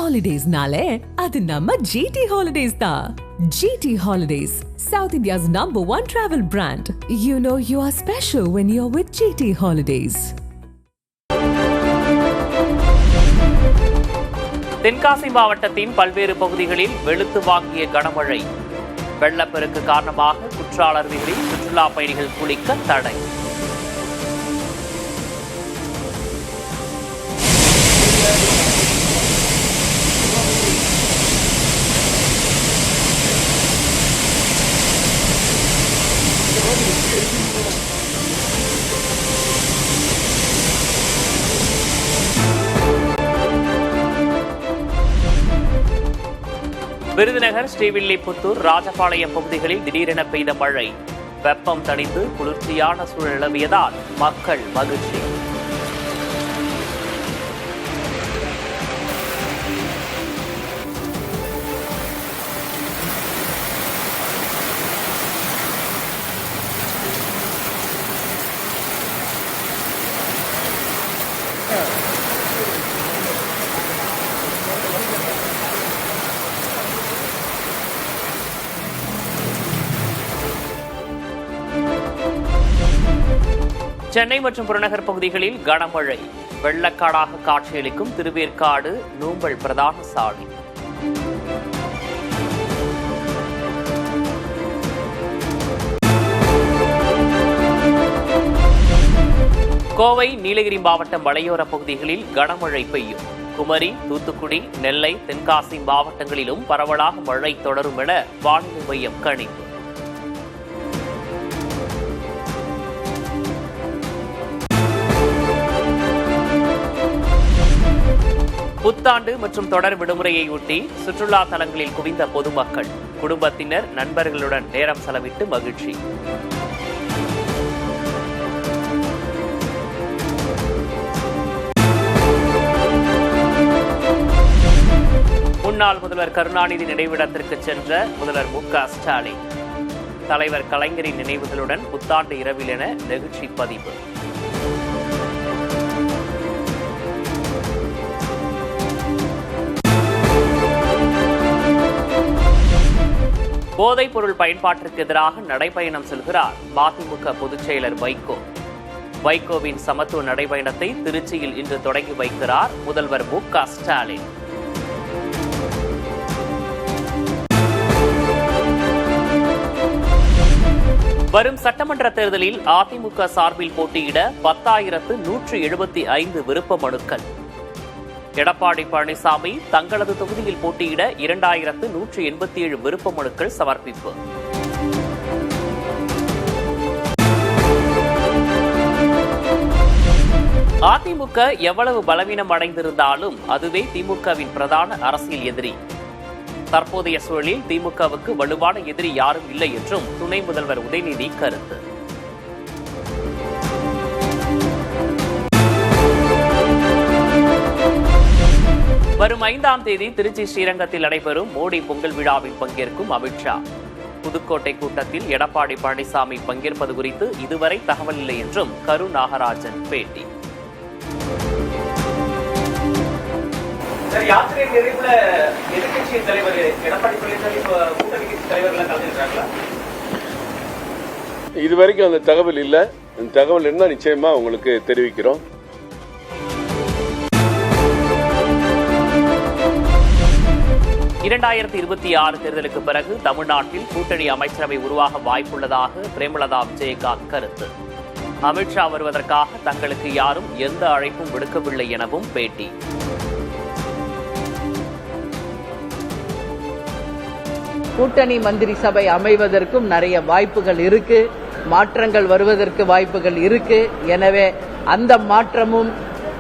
Holidays-nale, adu namma GT Holidays da. GT Holidays, South India's #1 travel brand. You know you are special when you're with GT Holidays. Tenkasi மாவட்டத்தின் பல்வேறு பகுதிகளில் வெளுத்து வாங்கிய கனமழை. வெள்ளப்பெருக்கு காரணமாக குற்றாலருவிகளில் சுற்றுலா பயணிகள் குளிக்க தடை. விருதுநகர், ஸ்ரீவில்லிபுத்தூர், ராஜபாளையம் பகுதிகளில் திடீரென பெய்த மழை. வெப்பம் தணிந்து குளிர்ச்சியான சூழல் நிலவியதால் மக்கள் மகிழ்ச்சி. சென்னை மற்றும் புறநகர் பகுதிகளில் கனமழை. வெள்ளக்காடாக காட்சியளிக்கும் திருவேற்காடு நூம்பல் பிரதான சாலை. கோவை, நீலகிரி மாவட்ட மலையோர பகுதிகளில் கனமழை பெய்யும். குமரி, தூத்துக்குடி, நெல்லை, தென்காசி மாவட்டங்களிலும் பரவலாக மழை தொடரும் என வானிலை மையம் கணிப்பு. புத்தாண்டு மற்றும் தொடர் விடுமுறையொட்டி சுற்றுலா தலங்களில் குவிந்த பொதுமக்கள், குடும்பத்தினர், நண்பர்களுடன் நேரம் செலவிட்டு மகிழ்ச்சி. முன்னாள் முதல்வர் கருணாநிதி நினைவிடத்திற்கு சென்ற முதல்வர் மு.க. ஸ்டாலின், தலைவர் கலைஞரின் நினைவுகளுடன் புத்தாண்டு இரவில் என நெகிழ்ச்சி பதிவு. போதைப் பொருள் பயன்பாட்டிற்கு எதிராக நடைபயணம் செல்கிறார் மதிமுக பொதுச் செயலர் வைகோ. வைகோவின் சமத்துவ நடைபயணத்தை திருச்சியில் இன்று தொடங்கி வைக்கிறார் முதல்வர் மு.க. ஸ்டாலின். வரும் சட்டமன்ற தேர்தலில் அதிமுக சார்பில் போட்டியிட 10,175 விருப்ப மனுக்கள். எடப்பாடி பழனிசாமி தங்களது தொகுதியில் போட்டியிட 2,187 விருப்ப மனுக்கள் சமர்ப்பிப்பு. அதிமுக எவ்வளவு பலவீனம் அடைந்திருந்தாலும் அதுவே திமுகவின் பிரதான அரசியல் எதிரி. தற்போதைய சூழலில் திமுகவுக்கு வலுவான எதிரி யாரும் இல்லை என்றும் துணை முதல்வர் உதயநிதி கருத்து. வரும் 5ஆம் தேதி திருச்சி ஸ்ரீரங்கத்தில் நடைபெறும் மோடி பொங்கல் விழாவில் பங்கேற்கும் அமித்ஷா. புதுக்கோட்டை கூட்டத்தில் எடப்பாடி பழனிசாமி பங்கேற்பது குறித்து இதுவரை தகவல் இல்லை என்றும் கரு நாகராஜன் பேட்டி. இதுவரைக்கும் அந்த தகவல் இல்லை. இந்த தகவல் என்ன நிச்சயமா உங்களுக்கு தெரிவிக்கிறோம். 2026 தேர்தலுக்கு பிறகு தமிழ்நாட்டில் கூட்டணி அமைச்சரவை உருவாக வாய்ப்புள்ளதாக பிரேமலதா விஜயகாந்த் கருத்து. அமித்ஷா வருவதற்காக தங்களுக்கு யாரும் எந்த அழைப்பும் விடுக்கவில்லை எனவும் பேட்டி. கூட்டணி மந்திரி சபை அமைவதற்கும் நிறைய வாய்ப்புகள் இருக்கு, மாற்றங்கள் வருவதற்கு வாய்ப்புகள் இருக்கு. எனவே அந்த மாற்றமும்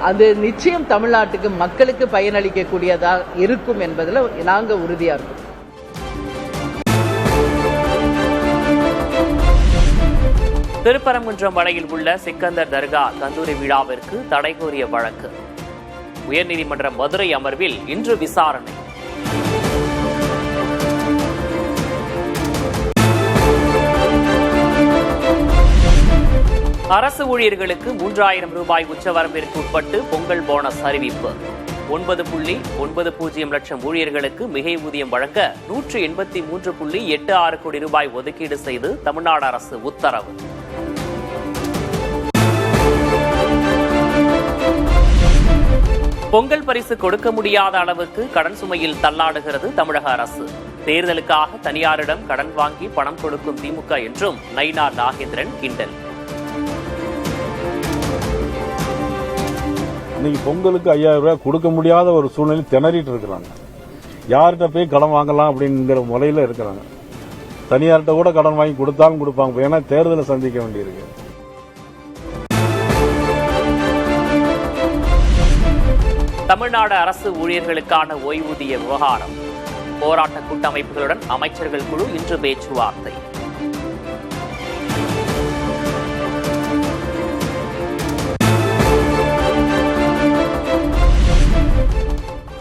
அது நிச்சயம் தமிழ்நாட்டுக்கு மக்களுக்கு பயனளிக்கக்கூடியதாக இருக்கும் என்பதில் நாங்க உறுதியா இருக்கோம். திருப்பரங்குன்றம் மலையில் உள்ள சிக்கந்தர் தர்கா தந்தூரி விழாவிற்கு தடை கோரிய வழக்கு உயர்நீதிமன்ற மதுரை அமர்வில் இன்று விசாரணை. அரசு ஊழியர்களுக்கு 3000 ரூபாய் உச்சவரம்பிற்கு உட்பட்டு பொங்கல் போனஸ் அறிவிப்பு. 9.90 லட்சம் ஊழியர்களுக்கு மிகை ஊதியம் வழங்க 183.86 கோடி ரூபாய் ஒதுக்கீடு செய்து தமிழ்நாடு அரசு உத்தரவு. பொங்கல் பரிசு கொடுக்க முடியாத அளவுக்கு கடன் சுமையில் தள்ளாடுகிறது தமிழக அரசு. தேர்தலுக்காக தனியாரிடம் கடன் வாங்கி பணம் கொடுக்கும் திமுக என்றும் நயினார் நாகேந்திரன் கிண்டல். இன்னைக்கு பொங்கலுக்கு 5000 ரூபாய் கொடுக்க முடியாத ஒரு சூழ்நிலை திணறிட்டு இருக்கிறாங்க. யார்கிட்ட போய் கடன் வாங்கலாம் அப்படிங்கிற முறையில் இருக்கிறாங்க. தனியார்கிட்ட கூட கடன் வாங்கி கொடுத்தாலும் கொடுப்பாங்க, ஏன்னா தேர்தலை சந்திக்க வேண்டியிருக்கு. தமிழ்நாடு அரசு ஊழியர்களுக்கான ஓய்வூதிய விவகாரம். போராட்ட கூட்டமைப்புகளுடன் அமைச்சர்கள் குழு இன்று பேச்சுவார்த்தை.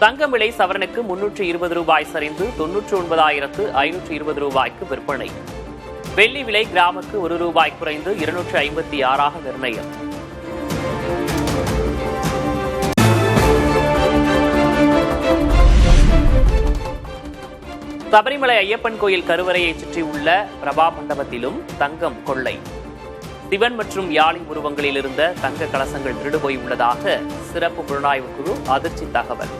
தங்கம் விலை சவரனுக்கு 320 ரூபாய் சரிந்து 99,520 ரூபாய்க்கு விற்பனை. வெள்ளி விலை கிராமுக்கு 1 ரூபாய் குறைந்து 256 நிர்ணயம். சபரிமலை ஐயப்பன் கோயில் கருவறையை சுற்றியுள்ள பிரபா மண்டபத்திலும் தங்கம் கொள்ளை. சிவன் மற்றும் யாழி உருவங்களில் இருந்த தங்க கலசங்கள் திருடு போய் உள்ளதாக சிறப்பு புலனாய்வு குழு அதிர்ச்சி தகவல்.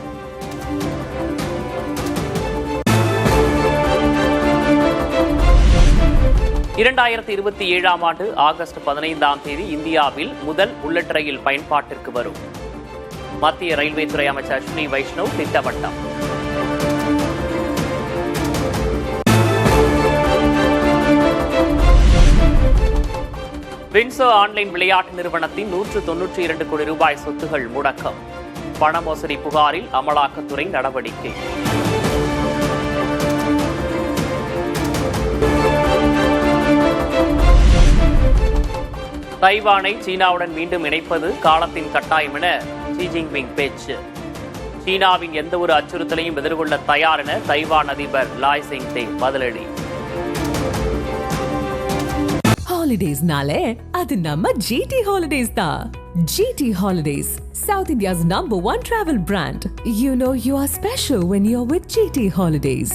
ஆண்டு ஆகஸ்ட் 15 இந்தியாவில் முதல் புல்லட் ரயில் பயன்பாட்டிற்கு வரும். மத்திய ரயில்வே துறை அமைச்சர் அஸ்வினி வைஷ்ணவ் திட்டவட்டம். வின்சோ ஆன்லைன் விளையாட்டு நிறுவனத்தின் 192 கோடி ரூபாய் சொத்துகள் முடக்கம். பண மோசடி புகாரில் அமலாக்கத்துறை நடவடிக்கை. தைவானை சீனாவுடன் மீண்டும் இணைப்பது காலத்தின் கட்டாயம் என ஷி ஜின்பிங் பேச்சு. சீனாவின் எந்த ஒரு அச்சுறுத்தலையும் எதிர்கொள்ள தயார் என தைவான் அதிபர் லாய் சிங்தே பதிலடி. ஹாலிடேஸ்னாலே அது நம்ம ஜிடி ஹாலிடேஸ் தான். GT Holidays, South India's #1 travel brand. You know you are special when you're with GT Holidays.